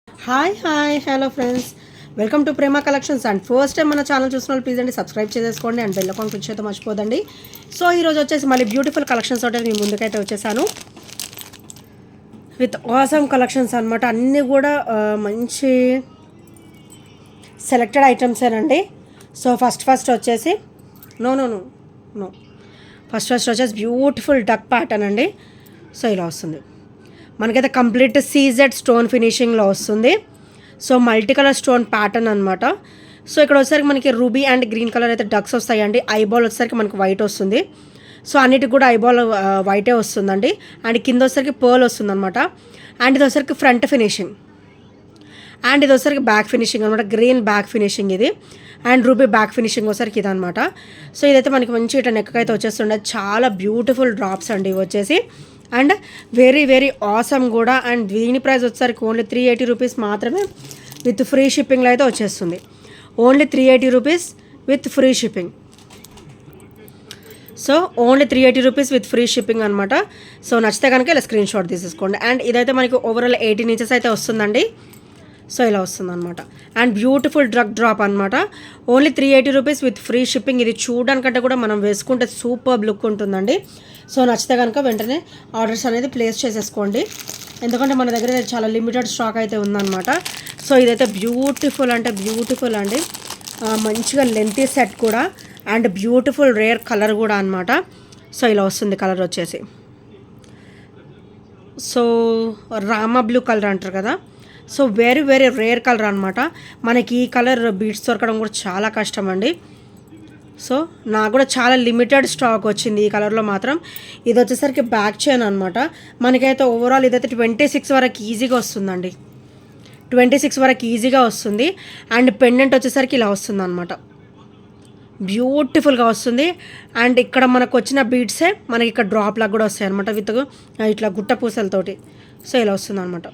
Hi hello friends, welcome to Prema collections. And first time మన channel చూసిన వాళ్ళు please అండి సబ్స్క్రైబ్ చేసుకోండి అండ్ బెల్ ఐకాన్ క్లిక్ చేయడం మర్చిపోదండి. సో ఈరోజు వచ్చేసి మళ్ళీ బ్యూటిఫుల్ కలెక్షన్స్ ఒకటి మీ ముందుకైతే వచ్చేసాను విత్ ఆసమ్ కలెక్షన్స్ అనమాట. అన్నీ కూడా మంచి సెలెక్టెడ్ ఐటమ్సేనండి. సో ఫస్ట్ వచ్చేసి నో ఫస్ట్ వచ్చేసి బ్యూటిఫుల్ డక్ ప్యాటర్న్ అండి. సో ఇలా వస్తుంది మనకైతే కంప్లీట్ సీజెడ్ స్టోన్ ఫినిషింగ్లో వస్తుంది. So multi colour stone pattern అనమాట. సో ఇక్కడ వచ్చేసరికి మనకి రూబీ అండ్ గ్రీన్ కలర్ అయితే డక్స్ వస్తాయండి. ఐబాల్ వచ్చేసరికి మనకి వైట్ వస్తుంది. సో అన్నిటికి కూడా ఐబాల్ వైటే వస్తుందండి. అండ్ కింద వచ్చేసరికి పర్ల్ వస్తుంది అనమాట. అండ్ ఇది వచ్చేసరికి ఫ్రంట్ ఫినిషింగ్ అండ్ ఇది వచ్చేసరికి బ్యాక్ ఫినిషింగ్ అనమాట. గ్రీన్ బ్యాక్ ఫినిషింగ్ ఇది అండ్ రూబీ బ్యాక్ ఫినిషింగ్ వచ్చేసరికి ఇది అనమాట. సో ఇదైతే మనకి మంచి ఇట్లా నెక్ అయితే వచ్చేస్తుండే. చాలా బ్యూటిఫుల్ డ్రాప్స్ అండి ఇవి వచ్చేసి. అండ్ వెరీ ఆసమ్ కూడా. అండ్ దీని ప్రైస్ వచ్చేసరికి ఓన్లీ 380 రూపీస్ మాత్రమే విత్ ఫ్రీ షిప్పింగ్లో అయితే వచ్చేస్తుంది. Only 380 rupees with free shipping. So only 380 rupees with free shipping అనమాట. సో నచ్చితే కనుక ఇలా స్క్రీన్ షాట్ తీసేసుకోండి. అండ్ ఇదైతే మనకి ఓవరాల్ 18 ఇంచెస్ అయితే వస్తుందండి. సో ఇలా వస్తుంది అనమాట. అండ్ బ్యూటిఫుల్ డ్రాప్ అనమాట. Only 380 rupees with free shipping. ఇది చూడడానికంటే కూడా మనం వేసుకుంటే సూపర్ లుక్ ఉంటుందండి. సో నచ్చితే కనుక వెంటనే ఆర్డర్స్ అనేది ప్లేస్ చేసేసుకోండి. ఎందుకంటే మన దగ్గర చాలా లిమిటెడ్ స్టాక్ అయితే ఉందన్నమాట. సో ఇదైతే బ్యూటిఫుల్ అంటే బ్యూటిఫుల్ అండి. మంచిగా లెంతీ సెట్ కూడా అండ్ బ్యూటిఫుల్ రేర్ కలర్ కూడా అనమాట. సో ఇలా వస్తుంది కలర్ వచ్చేసి. సో రామా బ్లూ కలర్ అంటారు కదా. సో వెరీ రేర్ కలర్ అనమాట. మనకి ఈ కలర్ బీడ్స్ దొరకడం కూడా చాలా కష్టం అండి. సో నాకు కూడా చాలా లిమిటెడ్ స్టాక్ వచ్చింది ఈ కలర్లో మాత్రం. ఇది వచ్చేసరికి బ్యాక్ చైన్ అనమాట. మనకైతే ఓవరాల్ ఇదైతే 26 వరకు ఈజీగా వస్తుందండి. 26 వరకు ఈజీగా వస్తుంది. అండ్ పెండెంట్ వచ్చేసరికి ఇలా వస్తుంది అనమాట. బ్యూటిఫుల్గా వస్తుంది. అండ్ ఇక్కడ మనకు వచ్చిన బీడ్సే మనకి ఇక్కడ డ్రాప్ లాగా కూడా వస్తాయి అనమాట విత్ ఇట్లా గుట్ట పూసలతోటి. సో ఇలా వస్తుంది అనమాట.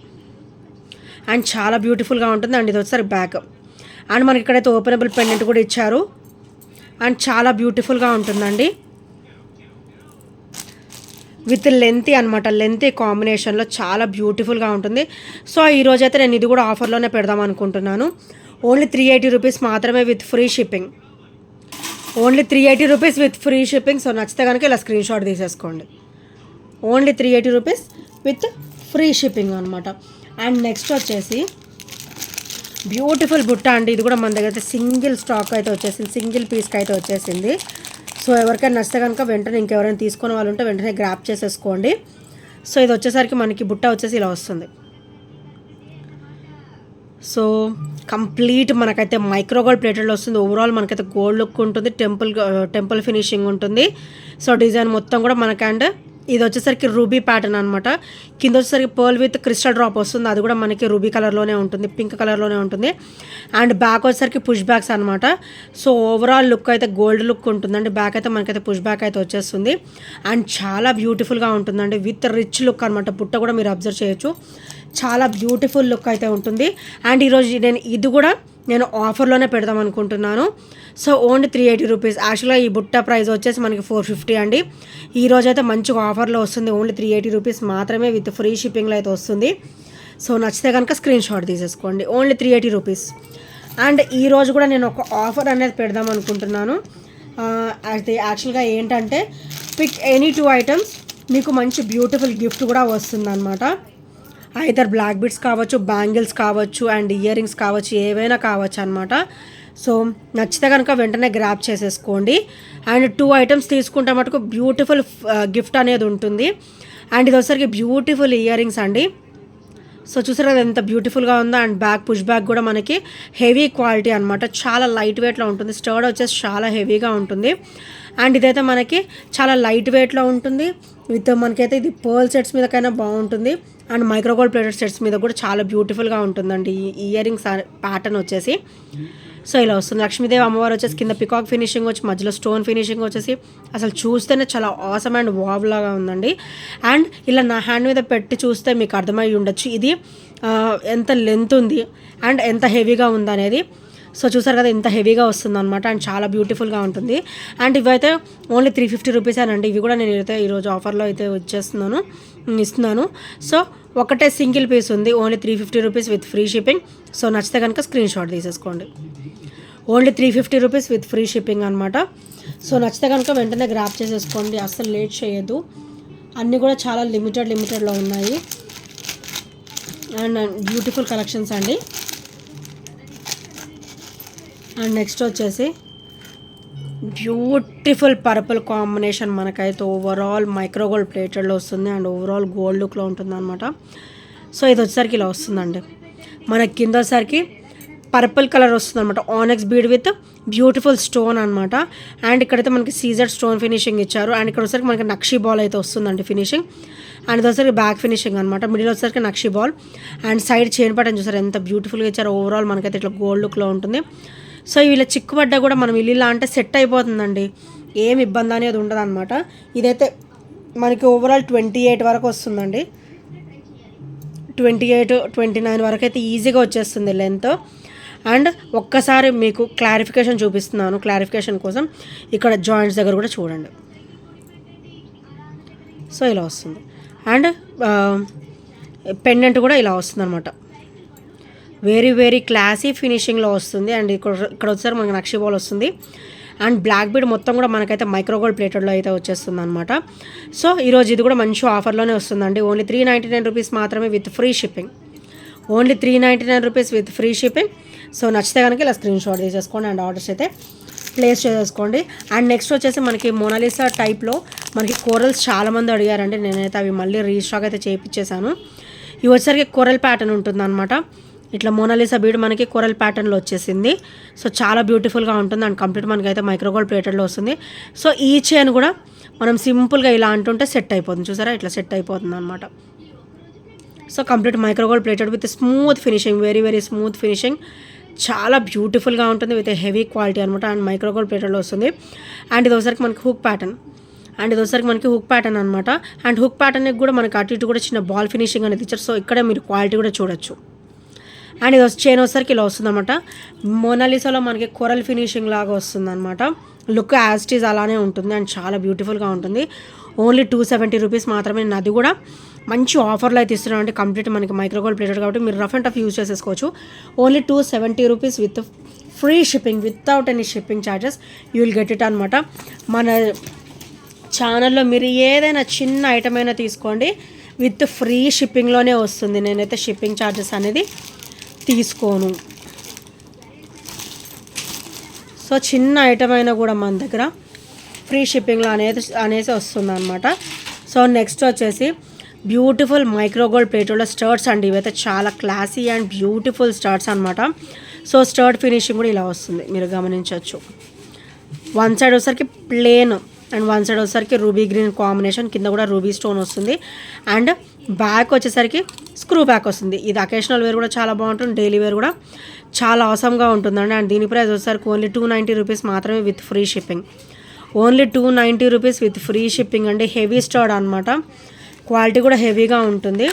అండ్ చాలా బ్యూటిఫుల్గా ఉంటుంది. అండ్ ఇది వచ్చేసరికి బ్యాక్. అండ్ మనకి ఇక్కడైతే ఓపెనబుల్ పెండెంట్ కూడా ఇచ్చారు. అండ్ చాలా బ్యూటిఫుల్గా ఉంటుందండి విత్ లెంతీ అనమాట. లెంతీ కాంబినేషన్లో చాలా బ్యూటిఫుల్గా ఉంటుంది. సో ఈరోజైతే నేను ఇది కూడా ఆఫర్లోనే పెడదాం అనుకుంటున్నాను. ఓన్లీ 380 రూపీస్ మాత్రమే with free shipping. Only 380 rupees with free shipping. So నచ్చితే కనుక ఇలా స్క్రీన్ షాట్ తీసేసుకోండి. Only 380 rupees with free shipping అనమాట. అండ్ నెక్స్ట్ వచ్చేసి బ్యూటిఫుల్ బుట్ట అండి. ఇది కూడా మన దగ్గర అయితే సింగిల్ స్టాక్ అయితే వచ్చేసింది. సింగిల్ పీస్కి అయితే వచ్చేసింది. సో ఎవరికైనా నచ్చితే కనుక వెంటనే ఇంకెవరైనా తీసుకునే వాళ్ళు ఉంటే వెంటనే గ్రాప్ చేసేసుకోండి. సో ఇది వచ్చేసరికి మనకి బుట్ట వచ్చేసి ఇలా వస్తుంది. సో కంప్లీట్ మనకైతే మైక్రోగోల్డ్ ప్లేటెడ్లో వస్తుంది. ఓవరాల్ మనకైతే గోల్డ్ లుక్ ఉంటుంది. టెంపుల్ ఫినిషింగ్ ఉంటుంది. సో డిజైన్ మొత్తం కూడా మనకి. అండ్ ఇది వచ్చేసరికి రూబీ ప్యాటర్న్ అనమాట. కింద వచ్చేసరికి పర్ల్ విత్ క్రిస్టల్ డ్రాప్ వస్తుంది. అది కూడా మనకి రూబీ కలర్లోనే ఉంటుంది, పింక్ కలర్లోనే ఉంటుంది. అండ్ బ్యాక్ వచ్చేసరికి పుష్ బ్యాక్స్ అనమాట. సో ఓవరాల్ లుక్ అయితే గోల్డ్ లుక్ ఉంటుందండి. బ్యాక్ అయితే మనకైతే పుష్ బ్యాక్ అయితే వచ్చేస్తుంది. అండ్ చాలా బ్యూటిఫుల్గా ఉంటుందండి విత్ రిచ్ లుక్ అనమాట. బుట్ట కూడా మీరు అబ్జర్వ్ చేయొచ్చు. చాలా బ్యూటిఫుల్ లుక్ అయితే ఉంటుంది. అండ్ ఈరోజు ఇది కూడా నేను ఆఫర్లోనే పెడదాం అనుకుంటున్నాను. So only 380 rupees. యాక్చువల్గా ఈ బుట్ట ప్రైస్ వచ్చేసి మనకి 450 అండి. ఈరోజు అయితే మంచిగా ఆఫర్లో వస్తుంది. ఓన్లీ 380 రూపీస్ మాత్రమే విత్ ఫ్రీ షిప్పింగ్లో అయితే వస్తుంది. సో నచ్చితే కనుక స్క్రీన్ షాట్ తీసేసుకోండి. Only 380 rupees. అండ్ ఈరోజు కూడా నేను ఒక ఆఫర్ అనేది పెడదాం అనుకుంటున్నాను. అయితే యాక్చువల్గా ఏంటంటే పిక్ ఎనీ 2 ఐటమ్స్ మీకు మంచి బ్యూటిఫుల్ గిఫ్ట్ కూడా వస్తుందన్నమాట. ఐదర్ బ్లాక్ బీడ్స్ కావచ్చు, బ్యాంగిల్స్ కావచ్చు, అండ్ ఇయర్ రింగ్స్ కావచ్చు, ఏవైనా కావచ్చు అనమాట. సో నచ్చితే కనుక వెంటనే గ్రాప్ చేసేసుకోండి. అండ్ 2 ఐటమ్స్ తీసుకుంటే మటుకు బ్యూటిఫుల్ గిఫ్ట్ అనేది ఉంటుంది. అండ్ ఇది వచ్చరికి బ్యూటిఫుల్ ఇయర్ రింగ్స్ అండి. సో చూసారు కదా ఎంత బ్యూటిఫుల్గా ఉందో. అండ్ బ్యాక్ పుష్ బ్యాక్ కూడా మనకి హెవీ క్వాలిటీ అనమాట. చాలా లైట్ వెయిట్లో ఉంటుంది. స్టర్డ్ వచ్చేసి చాలా హెవీగా ఉంటుంది. అండ్ ఇదైతే మనకి చాలా లైట్ వెయిట్లో ఉంటుంది. విత్ మనకైతే ఇది పర్ల్ సెట్స్ మీదకైనా బాగుంటుంది. అండ్ మైక్రోగోల్డ్ ప్లేటెడ్ సెట్స్ మీద కూడా చాలా బ్యూటిఫుల్గా ఉంటుందండి ఈ ఇయర్ రింగ్స్ ప్యాటర్న్ వచ్చేసి. సో ఇలా వస్తుంది. లక్ష్మీదేవి అమ్మవారు వచ్చేసి కింద పికాక్ ఫినిషింగ్ వచ్చి మధ్యలో స్టోన్ ఫినిషింగ్ వచ్చేసి అసలు చూస్తేనే చాలా ఆసమ్ అండ్ వావ్ లాగా ఉందండి. అండ్ ఇలా నా హ్యాండ్ మీద పెట్టి చూస్తే మీకు అర్థమై ఉండొచ్చు ఇది ఎంత లెంత్ ఉంది అండ్ ఎంత హెవీగా ఉందనేది. సో చూసారు కదా ఎంత హెవీగా వస్తుంది అనమాట. అండ్ చాలా బ్యూటిఫుల్గా ఉంటుంది. అండ్ ఇవైతే ఓన్లీ 350 రూపీస్ అండి. ఇవి కూడా నేను అయితే ఈరోజు ఆఫర్లో అయితే ఇస్తున్నాను. సో ఒకటే సింగిల్ పీస్ ఉంది, only 350 rupees with free shipping. So నచ్చితే కనుక స్క్రీన్ షాట్ తీసేసుకోండి. Only 350 rupees with free shipping అనమాట. సో నచ్చితే కనుక వెంటనే గ్రాప్ చేసేసుకోండి, అస్సలు లేట్ చేయొద్దు. అన్నీ కూడా చాలా లిమిటెడ్లో ఉన్నాయి అండ్ బ్యూటిఫుల్ కలెక్షన్స్ అండి. అండ్ నెక్స్ట్ వచ్చేసి బ్యూటిఫుల్ పర్పుల్ కాంబినేషన్ మనకైతే ఓవరాల్ మైక్రోగోల్డ్ ప్లేటెడ్లో వస్తుంది అండ్ ఓవరాల్ గోల్డ్ లుక్లో ఉంటుంది అనమాట. సో ఇది వచ్చేసరికి ఇలా వస్తుందండి. మనకి కింద వచ్చేసరికి పర్పుల్ కలర్ వస్తుంది అనమాట, ఆనెక్స్ బీడ్ విత్ బ్యూటిఫుల్ స్టోన్ అనమాట. అండ్ ఇక్కడైతే మనకి సీజర్ స్టోన్ ఫినిషింగ్ ఇచ్చారు. అండ్ ఇక్కడ వచ్చేసరికి మనకి నక్షి బాల్ అయితే వస్తుందండి ఫినిషింగ్. అండ్ ఇది వచ్చేసరికి బ్యాక్ ఫినిషింగ్ అనమాట, మిడిల్ వచ్చేసరికి నక్షి బాల్. అండ్ సైడ్ చైన్ పట్టని చూసారు ఎంత బ్యూటిఫుల్గా ఇచ్చారు. ఓవరాల్ మనకైతే ఇట్లా గోల్డ్ లుక్లో ఉంటుంది. సో ఇలా చిక్కుపడ్డా కూడా మనం ఇలా అంటే సెట్ అయిపోతుందండి, ఏం ఇబ్బంది అనేది ఉండదు అనమాట. ఇదైతే మనకి ఓవరాల్ 28 వరకు వస్తుందండి, 28-29 వరకు అయితే ఈజీగా వచ్చేస్తుంది లెంత్. అండ్ ఒక్కసారి మీకు క్లారిఫికేషన్ చూపిస్తున్నాను, క్లారిఫికేషన్ కోసం ఇక్కడ జాయింట్స్ దగ్గర కూడా చూడండి. సో ఇలా వస్తుంది. అండ్ పెండెంట్ కూడా ఇలా వస్తుంది అనమాట, వెరీ క్లాసీ ఫినిషింగ్లో వస్తుంది. అండ్ ఇక్కడ వచ్చేసరికి మనకి నక్షి బాల్ వస్తుంది. అండ్ బ్లాక్ బీడ్ మొత్తం కూడా మనకైతే మైక్రోగోల్డ్ ప్లేటెడ్లో అయితే వచ్చేస్తుంది అనమాట. సో ఈరోజు ఇది కూడా మంచి ఆఫర్లోనే వస్తుందండి. ఓన్లీ 399 రూపీస్ మాత్రమే with free shipping. Only 399 rupees with free shipping. So నచ్చితే కనుక ఇలా స్క్రీన్ షాట్ తీసేసుకోండి అండ్ ఆర్డర్స్ అయితే ప్లేస్ చేసేసుకోండి. అండ్ నెక్స్ట్ వచ్చేసి మనకి మోనాలిసా టైప్లో మనకి కోరల్స్ చాలామంది అడిగారండి, నేనైతే అవి మళ్ళీ రీస్టాక్ అయితే చేయించేసాను. ఇవి వచ్చేసరికి కొరల్ ప్యాటర్న్ ఉంటుంది అనమాట. ఇట్లా మోనాలిసా బీడ్ మనకి కొరల్ ప్యాటర్న్లో వచ్చేసింది. సో చాలా బ్యూటిఫుల్గా ఉంటుంది అండ్ కంప్లీట్ మనకైతే మైక్రోగోల్డ్ ప్లేటెడ్లో వస్తుంది. సో ఈ చైన్ కూడా మనం సింపుల్గా ఇలా అంటుంటే సెట్ అయిపోతుంది, చూసారా ఇట్లా సెట్ అయిపోతుంది అనమాట. So complete micro gold plated with smooth finishing, very smooth finishing, చాలా బ్యూటిఫుల్గా ఉంటుంది విత్ హెవీ క్వాలిటీ అనమాట. అండ్ మైక్రోగోల్డ్ ప్లేటెడ్లో వస్తుంది. అండ్ ఇది ఒకసారికి మనకి హుక్ ప్యాటర్న్, అనమాట. అండ్ హుక్ ప్యాటర్న్కి కూడా మనకి అటు ఇటు కూడా చిన్న బాల్ ఫినిషింగ్ అనేది ఇచ్చారు. సో ఇక్కడ మీరు క్వాలిటీ కూడా చూడొచ్చు. అండ్ ఇది చైన్ వచ్చేసరికి ఇలా వస్తుంది అనమాట. మోనాలిసాలో మనకి కొరల్ ఫినిషింగ్ లాగా వస్తుంది అనమాట. లుక్ యాజ్ ఇట్ ఈజ్ అలానే ఉంటుంది అండ్ చాలా బ్యూటిఫుల్గా ఉంటుంది. ఓన్లీ 270 రూపీస్ మాత్రమే. నేను అది కూడా మంచి ఆఫర్లో అయితే ఇస్తున్నాను అంటే కంప్లీట్ మనకి మైక్రోగోల్డ్ ప్లేటెడ్ కాబట్టి మీరు రఫ్ అండ్ టఫ్ యూజ్ చేసేసుకోవచ్చు. Only 270 rupees with free shipping, without any shipping charges you will get it అనమాట. మన ఛానల్లో మీరు ఏదైనా చిన్న ఐటమ్ అయినా తీసుకోండి, విత్ ఫ్రీ షిప్పింగ్లోనే వస్తుంది. నేనైతే షిప్పింగ్ ఛార్జెస్ అనేది తీసుకోను. సో చిన్న ఐటమ్ అయినా కూడా మన దగ్గర ఫ్రీ షిప్పింగ్లో అనేసి వస్తుంది అనమాట. సో నెక్స్ట్ వచ్చేసి బ్యూటిఫుల్ మైక్రోగోల్డ్ ప్లేటెడ్లో స్టర్ట్స్ అండి. ఇవైతే చాలా క్లాసీ అండ్ బ్యూటిఫుల్ స్టర్ట్స్ అనమాట. సో స్టర్ట్ ఫినిషింగ్ కూడా ఇలా వస్తుంది, మీరు గమనించవచ్చు. వన్ సైడ్ వచ్చేసరికి ప్లేన్ అండ్ వన్ సైడ్ వచ్చేసరికి రూబీ గ్రీన్ కాంబినేషన్, కింద కూడా రూబీ స్టోన్ వస్తుంది. అండ్ బ్యాక్ వచ్చేసరికి స్క్రూ బ్యాక్ వస్తుంది. ఇది అకేషనల్ వేర్ కూడా చాలా బాగుంటుంది, డైలీ వేర్ కూడా చాలా అవసరంగా ఉంటుందండి. అండ్ దీని ప్రైస్ వచ్చేసరికి ఓన్లీ 290 రూపీస్ మాత్రమే with free shipping. Only 290 rupees with free shipping అండి. హెవీ స్టర్డ్ అనమాట, క్వాలిటీ కూడా హెవీగా ఉంటుంది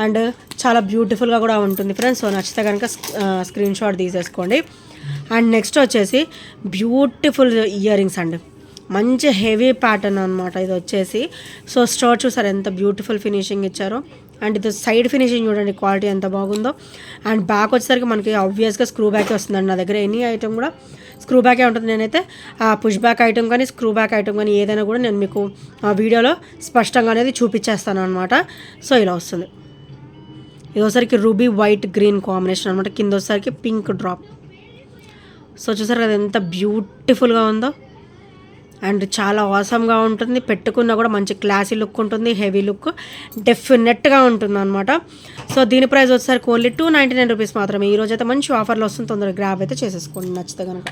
అండ్ చాలా బ్యూటిఫుల్గా కూడా ఉంటుంది ఫ్రెండ్స్. సో నచ్చితే కనుక స్క్రీన్ షాట్ తీసేసుకోండి. అండ్ నెక్స్ట్ వచ్చేసి బ్యూటిఫుల్ ఇయర్ రింగ్స్ అండి, మంచి హెవీ ప్యాటర్న్ అనమాట ఇది వచ్చేసి. సో స్టర్ట్ చూసారు ఎంత బ్యూటిఫుల్ ఫినిషింగ్ ఇచ్చారో. అండ్ ఇది సైడ్ ఫినిషింగ్ చూడండి క్వాలిటీ ఎంత బాగుందో. అండ్ బ్యాక్ వచ్చేసరికి మనకి ఆబ్వియస్గా స్క్రూ బ్యాకే వస్తుందండి. నా దగ్గర ఎనీ ఐటమ్ కూడా స్క్రూ బ్యాకే ఉంటుంది. నేనైతే పుష్ బ్యాక్ ఐటమ్ కానీ స్క్రూ బ్యాక్ ఐటమ్ కానీ ఏదైనా కూడా నేను మీకు ఆ వీడియోలో స్పష్టంగా అనేది చూపించేస్తాను అనమాట. సో ఇలా వస్తుంది. ఇది వచ్చేసరికి రూబీ వైట్ గ్రీన్ కాంబినేషన్ అనమాట, కింద వచ్చేసరికి పింక్ డ్రాప్. సో చూసారు కదా ఎంత బ్యూటిఫుల్గా ఉందో అండ్ చాలా ఆసమ్గా ఉంటుంది. పెట్టుకున్నా కూడా మంచి క్లాసీ లుక్ ఉంటుంది, హెవీ లుక్ డెఫినెట్గా ఉంటుంది అనమాట. సో దీని ప్రైస్ వచ్చేసరికి ఓన్లీ 299 రూపీస్ మాత్రమే. ఈరోజు అయితే మంచి ఆఫర్లో వస్తుంది, తొందరగా గ్రాబ్ అయితే చేసేసుకోండి నచ్చితే కనుక.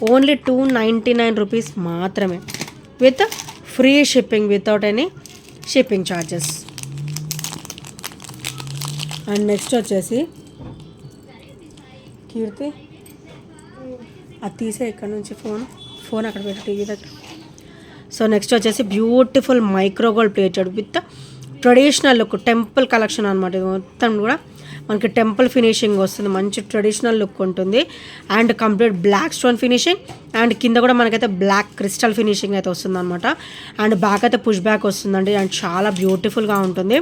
ఓన్లీ 299 రూపీస్ మాత్రమే with free shipping, without any shipping charges. And next వచ్చేసి కీర్తి అది తీసే ఇక్కడ నుంచి ఫోన్ అక్కడ పెట్టి టీవీ దగ్గర. సో నెక్స్ట్ వచ్చేసి beautiful micro gold plated with traditional look temple collection అనమాట. ఇది మొత్తం కూడా మనకి టెంపుల్ ఫినిషింగ్ వస్తుంది, మంచి ట్రెడిషనల్ లుక్ ఉంటుంది. And complete black stone finishing and కింద కూడా మనకైతే బ్లాక్ క్రిస్టల్ ఫినిషింగ్ అయితే వస్తుంది అనమాట. అండ్ బ్యాక్ అయితే పుష్ బ్యాక్ వస్తుందండి అండ్ చాలా బ్యూటిఫుల్గా ఉంటుంది.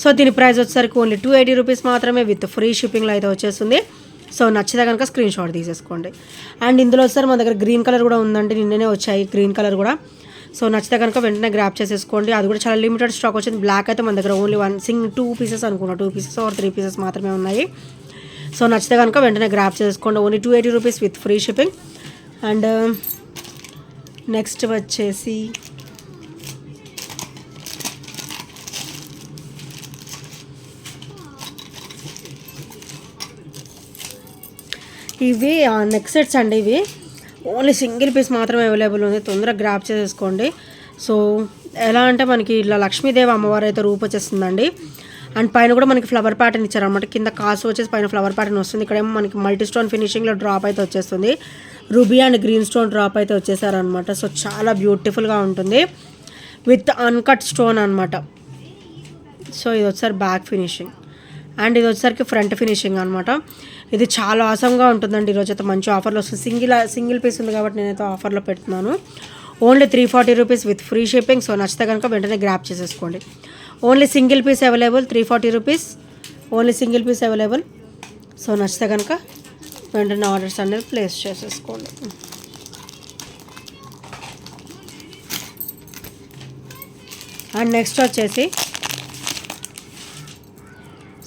సో దీని ప్రైస్ వచ్చేసరికి ఓన్లీ 280 రూపీస్ మాత్రమే విత్ ఫ్రీ షిప్పింగ్లో అయితే వచ్చేస్తుంది. సో నచ్చితే కనుక స్క్రీన్ షాట్ తీసేసుకోండి. అండ్ ఇందులో వచ్చేసరి మన దగ్గర గ్రీన్ కలర్ కూడా ఉందండి, నిన్ననే వచ్చాయి గ్రీన్ కలర్ కూడా. సో నచ్చితే కనుక వెంటనే గ్రాప్ చేసేసుకోండి. అది కూడా చాలా లిమిటెడ్ స్టాక్ వచ్చింది. బ్లాక్ అయితే మన దగ్గర ఓన్లీ 2 పీసెస్ అనుకున్నా, 2 పీసెస్ ఆర్ 3 పీసెస్ మాత్రమే ఉన్నాయి. సో నచ్చితే కనుక వెంటనే గ్రాప్ చేసుకోండి. Only 280 rupees with free shipping. And next వచ్చేసి ఇవి నెక్ సెట్స్ అండి. ఇవి ఓన్లీ సింగిల్ పీస్ మాత్రమే అవైలబుల్ ఉంది, తొందరగా గ్రాప్ చేసేసుకోండి. సో ఎలా అంటే మనకి ఇలా లక్ష్మీదేవి అమ్మవారు అయితే రూపు వచ్చేస్తుందండి. అండ్ పైన కూడా మనకి ఫ్లవర్ ప్యాటర్న్ ఇచ్చారనమాట. కింద కాసు వచ్చేసి పైన ఫ్లవర్ ప్యాటర్న్ వస్తుంది. ఇక్కడేమో మనకి మల్టీ స్టోన్ ఫినిషింగ్లో డ్రాప్ అయితే వచ్చేస్తుంది. Ruby and green stone drop అయితే వచ్చేసారనమాట. సో చాలా బ్యూటిఫుల్గా ఉంటుంది విత్ అన్కట్ స్టోన్ అనమాట. సో ఇది వచ్చేసరికి బ్యాక్ ఫినిషింగ్ అండ్ ఇది వచ్చేసరికి ఫ్రంట్ ఫినిషింగ్ అనమాట. ఇది చాలా ఆసంగా ఉంటుందండి. ఈరోజు అయితే మంచి ఆఫర్లో వస్తుంది. సింగిల్ పీస్ ఉంది కాబట్టి నేనైతే ఆఫర్లో పెడుతున్నాను. Only 340 rupees with free shipping. So నచ్చితే కనుక వెంటనే గ్రాప్ చేసేసుకోండి. Only single piece available, 340 rupees only single piece available. So నచ్చితే కనుక వెంటనే ఆర్డర్స్ అనేది ప్లేస్ చేసేసుకోండి. అండ్ నెక్స్ట్ వచ్చేసి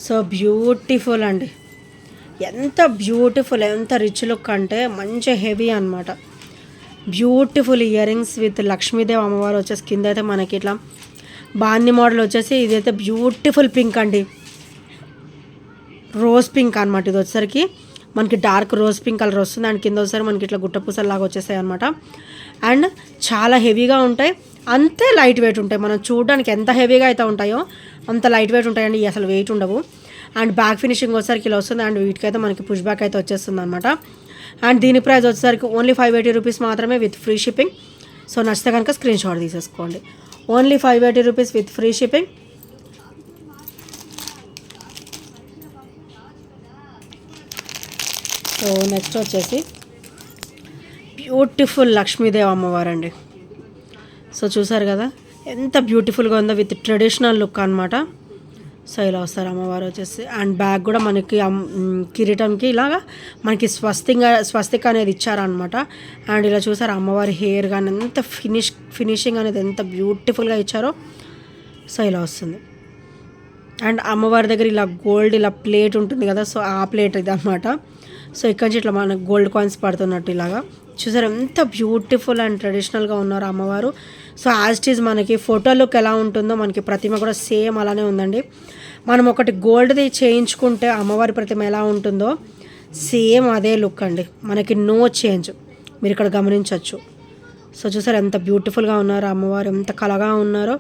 సో బ్యూటిఫుల్ అండి, ఎంత బ్యూటిఫుల్, ఎంత రిచ్ లుక్ అంటే మంచి హెవీ అనమాట. Beautiful ear rings with Lakshmidevi అమ్మవారు వచ్చేసి కింద అయితే మనకి ఇట్లా బాంది మోడల్ వచ్చేసి ఇదైతే బ్యూటిఫుల్ పింక్ అండి, రోజ్ పింక్ అనమాట. ఇది వచ్చేసరికి మనకి డార్క్ రోజ్ పింక్ కలర్ వస్తుంది. అండ్ కింద వచ్చేసరికి మనకి ఇట్లా గుట్ట పూసల్లాగా వచ్చేస్తాయి అనమాట. అండ్ చాలా హెవీగా ఉంటాయి, అంతే లైట్ వెయిట్ ఉంటాయి. మనం చూడడానికి ఎంత హెవీగా అయితే ఉంటాయో అంత లైట్ వెయిట్ ఉంటాయండి, అసలు వెయిట్ ఉండవు. అండ్ బ్యాక్ ఫినిషింగ్ వచ్చేసరికి ఇలా వస్తుంది. అండ్ వీటికైతే మనకి పుష్ బ్యాక్ అయితే వచ్చేస్తుంది అనమాట. అండ్ దీని ప్రైస్ వచ్చేసరికి ఓన్లీ 580 రూపీస్ మాత్రమే విత్ ఫ్రీ షిప్పింగ్. సో నచ్చితే కనుక స్క్రీన్ షాట్ తీసేసుకోండి. Only 580 rupees with free shipping. So next వచ్చేసి బ్యూటిఫుల్ లక్ష్మీదేవి అమ్మవారు అండి. సో చూసారు కదా ఎంత బ్యూటిఫుల్గా ఉందో విత్ ట్రెడిషనల్ లుక్ అనమాట. సో ఇలా వస్తారు అమ్మవారు వచ్చేసి. అండ్ బ్యాగ్ కూడా మనకి కిరీటంకి ఇలాగా మనకి స్వస్తిక అనేది ఇచ్చారనమాట. అండ్ ఇలా చూసారు అమ్మవారి హెయిర్ కానీ ఎంత ఫినిషింగ్ అనేది ఎంత బ్యూటిఫుల్గా ఇచ్చారో. సో ఇలా వస్తుంది. అండ్ అమ్మవారి దగ్గర ఇలా గోల్డ్ ఇలా ప్లేట్ ఉంటుంది కదా, సో ఆ ప్లేట్ ఇది అనమాట. సో ఇక్కడ నుంచి ఇట్లా మనకు గోల్డ్ కాయిన్స్ పడుతున్నట్టు ఇలాగా చూసారు ఎంత బ్యూటిఫుల్ అండ్ ట్రెడిషనల్గా ఉన్నారు అమ్మవారు. సో యాజ్ ఇట్ ఈజ్ మనకి ఫోటో లుక్ ఎలా ఉంటుందో మనకి ప్రతిమ కూడా సేమ్ అలానే ఉందండి. మనం ఒకటి గోల్డ్ది చేయించుకుంటే అమ్మవారి ప్రతిమ ఎలా ఉంటుందో సేమ్ అదే లుక్ అండి, మనకి నో చేంజ్. మీరు ఇక్కడ గమనించవచ్చు. సో చూసారు ఎంత బ్యూటిఫుల్గా ఉన్నారో అమ్మవారు, ఎంత కళగా ఉన్నారో,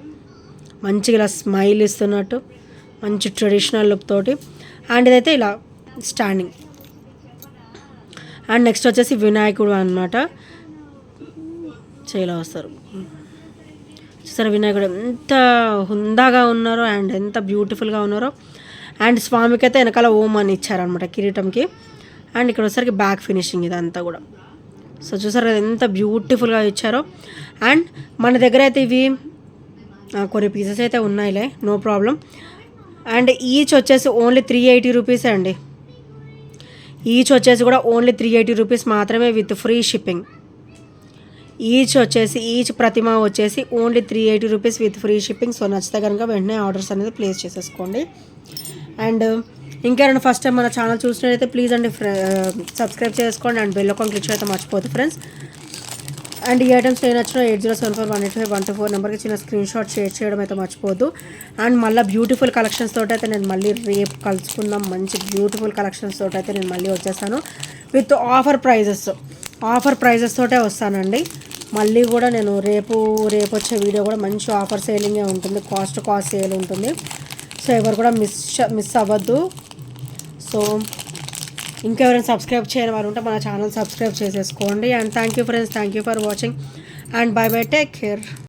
మంచిగా ఇలా స్మైల్ ఇస్తున్నట్టు మంచి ట్రెడిషనల్ లుక్ తోటి. అండ్ ఇదైతే ఇలా స్టాండింగ్. అండ్ నెక్స్ట్ వచ్చేసి వినాయకుడు అనమాట. సో ఇలా వస్తారు చూసారు వినాయకుడు ఎంత హుందాగా ఉన్నారో అండ్ ఎంత బ్యూటిఫుల్గా ఉన్నారో. అండ్ స్వామికి అయితే వెనకాల ఓం అని ఇచ్చారనమాట కిరీటంకి. అండ్ ఇక్కడ వచ్చేసరికి బ్యాక్ ఫినిషింగ్ ఇదంతా కూడా. సో చూసారు కదా ఎంత బ్యూటిఫుల్గా ఇచ్చారో. అండ్ మన దగ్గర అయితే ఇవి కొన్ని పీసెస్ అయితే ఉన్నాయిలే, నో ప్రాబ్లం. అండ్ ఈచ్ వచ్చేసి ఓన్లీ 380 రూపీసే అండి. ఈచ్ వచ్చేసి కూడా ఓన్లీ 380 రూపీస్ మాత్రమే విత్ ఫ్రీ షిప్పింగ్. ఈచ్ ప్రతిమ వచ్చేసి only 380 rupees with free shipping. So నచ్చితే కనుక వెంటనే ఆర్డర్స్ అనేది ప్లేస్ చేసేసుకోండి. అండ్ ఇంకెవరైనా ఫస్ట్ టైం మన ఛానల్ చూసినట్లయితే ప్లీజ్ అండి సబ్స్క్రైబ్ చేసుకోండి అండ్ బెల్ ఐకాన్ క్లిక్ చేయడం మర్చిపోద్దు ఫ్రెండ్స్. అండ్ ఈ ఐటమ్స్ నేను నచ్చిన 8074185124 నెంబర్కి చిన్న స్క్రీన్ షాట్ షేర్ చేయడం అయితే మర్చిపోద్దు. అండ్ మళ్ళీ బ్యూటిఫుల్ కలెక్షన్స్ తోటి అయితే నేను మళ్ళీ రేపు కలుసుకుందాం. మంచి బ్యూటిఫుల్ కలెక్షన్స్ తోటి అయితే నేను మళ్ళీ వచ్చేసాను విత్ ఆఫర్ ప్రైజెస్ తోటే వస్తానండి. మళ్ళీ కూడా నేను రేపు వచ్చే వీడియో కూడా మంచి ఆఫర్ సేలింగే ఉంటుంది, కాస్ట్ సేల్ ఉంటుంది. సో ఎవరు కూడా మిస్ అవ్వద్దు. సో ఇంకెవరైనా సబ్స్క్రైబ్ చేయని వారు ఉంటే మన ఛానల్ సబ్స్క్రైబ్ చేసేసుకోండి. And thank you friends, thank you for watching and by by, take care.